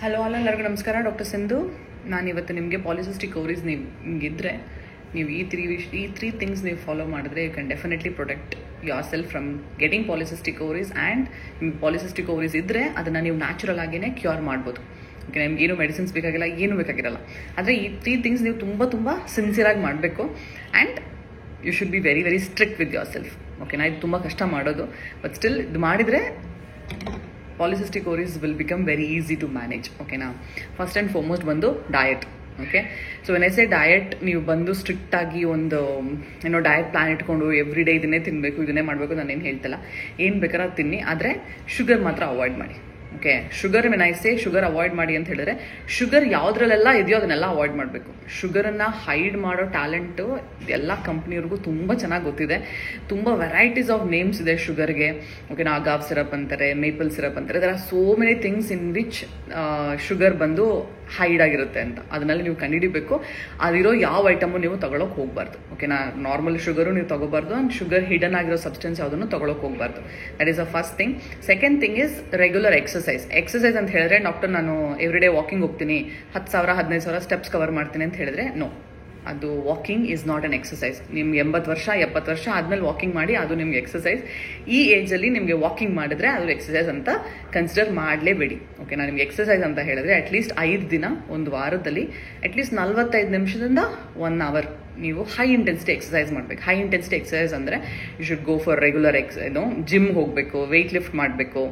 Hello ಎಲ್ಲರಿಗೂ ನಮಸ್ಕಾರ. Doctor Sindhu. ನಾನಿವತ್ತು ನಿಮಗೆ ಪಾಲಿಸಿಸ್ಟಿಕ್ ಓವರೀಸ್ ನಿಮಗಿದ್ರೆ ನೀವು ಈ ತ್ರೀ ಥಿಂಗ್ಸ್ ನೀವು ಫಾಲೋ ಮಾಡಿದ್ರೆ you can definitely protect yourself from getting polycystic ovaries. And ನಿಮ್ಗೆ ಪಾಲಿಸಿಸ್ಟಿಕ್ ಓವರೀಸ್ ಇದ್ದರೆ ಅದನ್ನು ನೀವು ನ್ಯಾಚುರಲ್ ಆಗಿಯೇ ಕ್ಯೂರ್ ಮಾಡ್ಬೋದು. ಓಕೆ, ನಿಮ್ಗೆ ಏನು ಮೆಡಿಸಿನ್ಸ್ ಬೇಕಾಗಿಲ್ಲ, ಏನೂ ಬೇಕಾಗಿರಲ್ಲ. ಆದರೆ ಈ ತ್ರೀ ಥಿಂಗ್ಸ್ ನೀವು ತುಂಬ ಸಿನ್ಸಿಯರಾಗಿ ಮಾಡಬೇಕು. And you should be very very strict with yourself. ಓಕೆನಾ, ಇದು ತುಂಬ ಕಷ್ಟ ಮಾಡೋದು, ಬಟ್ ಸ್ಟಿಲ್ ಇದು ಮಾಡಿದರೆ polycystic ovaries will become very easy to manage. ಓಕೆನಾ, ಫಸ್ಟ್ ಆ್ಯಂಡ್ ಫಾರ್ಮೋಸ್ಟ್ ಬಂದು diet. Okay, so when I say diet, ನೀವು ಬಂದು ಸ್ಟ್ರಿಕ್ಟಾಗಿ ಒಂದು ಡಯಟ್ ಪ್ಲಾನ್ ಇಟ್ಕೊಂಡು ಎವ್ರಿ ಡೇ ಇದನ್ನೇ ತಿನ್ನಬೇಕು, ಇದನ್ನೇ ಮಾಡಬೇಕು ನಾನೇನು ಹೇಳ್ತಿಲ್ಲ. ಏನು ಬೇಕಾದ್ರೆ ತಿನ್ನಿ, ಆದರೆ ಶುಗರ್ ಮಾತ್ರ ಅವಾಯ್ಡ್ ಮಾಡಿ. Okay, sugar when I say sugar avoid ಮಾಡಿ ಅಂತ ಹೇಳಿದ್ರೆ, ಶುಗರ್ ಯಾವುದ್ರಲ್ಲೆಲ್ಲ ಇದೆಯೋ ಅದನ್ನೆಲ್ಲ ಅವಾಯ್ಡ್ ಮಾಡಬೇಕು. ಶುಗರನ್ನು ಹೈಡ್ ಮಾಡೋ ಟ್ಯಾಲೆಂಟು ಎಲ್ಲ ಕಂಪ್ನಿಯವ್ರಿಗೂ ತುಂಬ ಚೆನ್ನಾಗಿ ಗೊತ್ತಿದೆ. ತುಂಬ ವೆರೈಟೀಸ್ ಆಫ್ ನೇಮ್ಸ್ ಇದೆ ಶುಗರ್ಗೆ. ಓಕೆನಾ, ಅಗಾವ್ ಸಿರಪ್ ಅಂತಾರೆ, ಮೇಪಲ್ ಸಿರಪ್ ಅಂತಾರೆ. There are so many things in which sugar ಬಂದು ಹೈಡ್ ಆಗಿರುತ್ತೆ ಅಂತ. ಅದನ್ನೆಲ್ಲ ನೀವು ಕಂಡುಹಿಡಿಬೇಕು. ಅದಿರೋ ಯಾವ ಐಟಮು ನೀವು ತಗೊಳಕ್ಕೆ ಹೋಗಬಾರ್ದು. ಓಕೆನಾ, ನಾರ್ಮಲ್ ಶುಗರು ನೀವು ತಗೋಬಾರ್ದು, ಆ್ಯಂಡ್ ಶುಗರ್ ಹಿಡನ್ ಆಗಿರೋ ಸಬ್ಸ್ಟೆನ್ಸ್ ಯಾವುದನ್ನು ತಗೊಳಕ್ಕೆ ಹೋಗಬಾರ್ದು. That is a first thing. Second thing is regular exercise ಅಂತ ಹೇಳಿದ್ರೆ, ಡಾಕ್ಟರ್ ನಾನು ಎವ್ರಿ ಡೇ ವಾಕಿಂಗ್ ಹೋಗ್ತೀನಿ, 10,000 15,000 ಸ್ಟೆಪ್ಸ್ ಕವರ್ ಮಾಡ್ತೀನಿ ಅಂತ ಹೇಳಿದ್ರೆ, ನೋ, ಅದು walking is not an exercise. ನಿಮ್ಗೆ 80 ವರ್ಷ 70 ವರ್ಷ ಆದಮೇಲೆ ವಾಕಿಂಗ್ ಮಾಡಿ, ಅದು ನಿಮ್ಗೆ ಎಕ್ಸಸೈಸ್. ಈ ಏಜಲ್ಲಿ ನಿಮಗೆ ವಾಕಿಂಗ್ ಮಾಡಿದ್ರೆ ಅದು ಎಕ್ಸಸೈಸ್ ಅಂತ ಕನ್ಸಿಡರ್ ಮಾಡಲೇಬೇಡಿ. ಓಕೆ, ನಾನು ನಿಮ್ಗೆ ಎಕ್ಸಸೈಸ್ ಅಂತ ಹೇಳಿದ್ರೆ ಅಟ್ಲೀಸ್ಟ್ 5 ದಿನ ಒಂದು ವಾರದಲ್ಲಿ ಅಟ್ಲೀಸ್ಟ್ 45 ನಿಮಿಷದಿಂದ 1 ಅವರ್ ನೀವು ಹೈ ಇಂಟೆನ್ಸಿಟಿ ಎಕ್ಸಸೈಸ್ ಮಾಡಬೇಕು. ಹೈ ಇಂಟೆನ್ಸಿಟಿ ಎಕ್ಸಸೈಸ್ ಅಂದರೆ you should go for regular gym ಹೋಗಬೇಕು, ವೆಯ್ಟ್ ಲಿಫ್ಟ್ ಮಾಡಬೇಕು.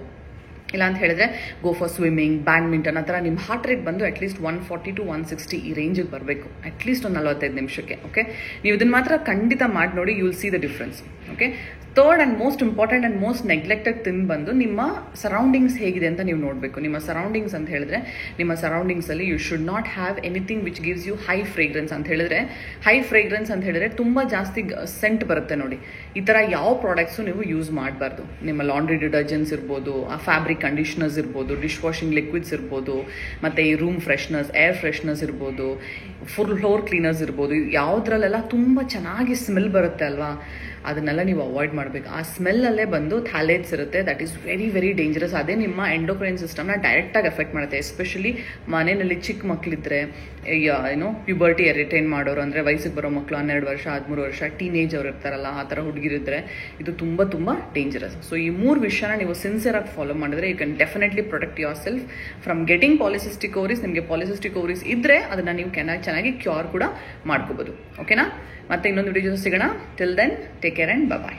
ಇಲ್ಲ ಅಂತ ಹೇಳಿದ್ರೆ ಗೋ ಫಾರ್ ಸ್ವಿಮ್ಮಿಂಗ್, ಬ್ಯಾಡ್ಮಿಂಟನ್. ಆ ಥರ ನಿಮ್ಮ ಹಾರ್ಟ್ ರೇಟ್ ಬಂದು ಅಟ್ಲೀಸ್ಟ್ 140 to 160 ಈ ರೇಂಜಿಗೆ ಬರಬೇಕು, ಅಟ್ಲೀಸ್ಟ್ ಒಂದು 45 ನಿಮಿಷಕ್ಕೆ. ಓಕೆ, ನೀವು ಇದನ್ನು ಮಾತ್ರ ಖಂಡಿತ ಮಾಡಿ ನೋಡಿ, you will see the difference. Okay, third and most important and most neglected thing ಬಂದು ನಿಮ್ಮ ಸರೌಂಡಿಂಗ್ಸ್ ಹೇಗಿದೆ ಅಂತ ನೀವು ನೋಡಬೇಕು. ನಿಮ್ಮ ಸರೌಂಡಿಂಗ್ಸ್ ಅಂತ ಹೇಳಿದ್ರೆ, ನಿಮ್ಮ ಸರೌಂಡಿಂಗ್ಸಲ್ಲಿ you should not have anything which gives you high fragrance ಅಂತ ಹೇಳಿದ್ರೆ. ಹೈ ಫ್ರೇಗ್ರೆನ್ಸ್ ಅಂತ ಹೇಳಿದ್ರೆ ತುಂಬ ಜಾಸ್ತಿ ಸೆಂಟ್ ಬರುತ್ತೆ ನೋಡಿ. ಈ ಥರ ಯಾವ ಪ್ರಾಡಕ್ಟ್ಸು ನೀವು ಯೂಸ್ ಮಾಡಬಾರ್ದು. ನಿಮ್ಮ ಲಾಂಡ್ರಿ ಡಿಟರ್ಜೆಂಟ್ಸ್ ಇರ್ಬೋದು, ಫ್ಯಾಬ್ರಿಕ್ ಕಂಡೀಷ್ನರ್ಸ್ ಇರ್ಬೋದು, ಡಿಶ್ ವಾಷಿಂಗ್ ಲಿಕ್ವಿಡ್ಸ್ ಇರ್ಬೋದು, ಮತ್ತು ಈ ರೂಮ್ ಫ್ರೆಶ್ನರ್ಸ್, ಏರ್ ಫ್ರೆಶ್ನರ್ಸ್ ಇರ್ಬೋದು, ಫುಲ್ ಫ್ಲೋರ್ ಕ್ಲೀನರ್ಸ್ ಇರ್ಬೋದು. ಯಾವುದ್ರಲ್ಲೆಲ್ಲ ತುಂಬ ಚೆನ್ನಾಗಿ ಸ್ಮೆಲ್ ಬರುತ್ತೆ ಅಲ್ವಾ, ಅದನ್ನೆಲ್ಲ ನೀವು ಅವಾಯ್ಡ್ ಮಾಡಬೇಕು. ಆ ಸ್ಮೆಲ್ಲಲ್ಲೇ ಬಂದು ಥ್ಯಾಲೇಟ್ಸ್ ಇರುತ್ತೆ. That is very very dangerous. ಅದೇ ನಿಮ್ಮ ಎಂಡೋಕ್ರೈನ್ ಸಿಸ್ಟಮ್ನ ಡೈರೆಕ್ಟಾಗಿ ಎಫೆಕ್ಟ್ ಮಾಡುತ್ತೆ. ಎಸ್ಪೆಷಲಿ ಮನೆಯಲ್ಲಿ ಚಿಕ್ಕ ಮಕ್ಕಳಿದ್ರೆ, ಪ್ಯೂಬರ್ಟಿ ಎರಿಟೈನ್ ಮಾಡೋರು, ಅಂದರೆ ವಯಸ್ಸಿಗೆ ಬರೋ ಮಕ್ಕಳು 12 ವರ್ಷ 13 ವರ್ಷ ಟೀನೇಜ್ ಅವ್ರು ಇರ್ತಾರಲ್ಲ, ಆ ಥರ ಹುಡುಗಿರಿದ್ರೆ ಇದು ತುಂಬ ಡೇಂಜರಸ್. ಸೊ ಈ 3 ವಿಷಯನ ನೀವು ಸಿನ್ಸಿಯರಾಗಿ ಫಾಲೋ ಮಾಡಿದ್ರೆ you can definitely protect yourself from getting polycystic ovaries. ನಿಮಗೆ ಪಾಲಿಸಿಸ್ಟಿಕ್ ಓವರೀಸ್ ಇದ್ದರೆ ಅದನ್ನು ನೀವು ಚೆನ್ನಾಗಿ ಕ್ಯೂರ್ ಕೂಡ ಮಾಡ್ಕೋಬೋದು. ಓಕೆನಾ, ಮತ್ತೆ ಇನ್ನೊಂದು ವಿಡಿಯೋ ಸಿಗೋಣ. Till then take care and bye.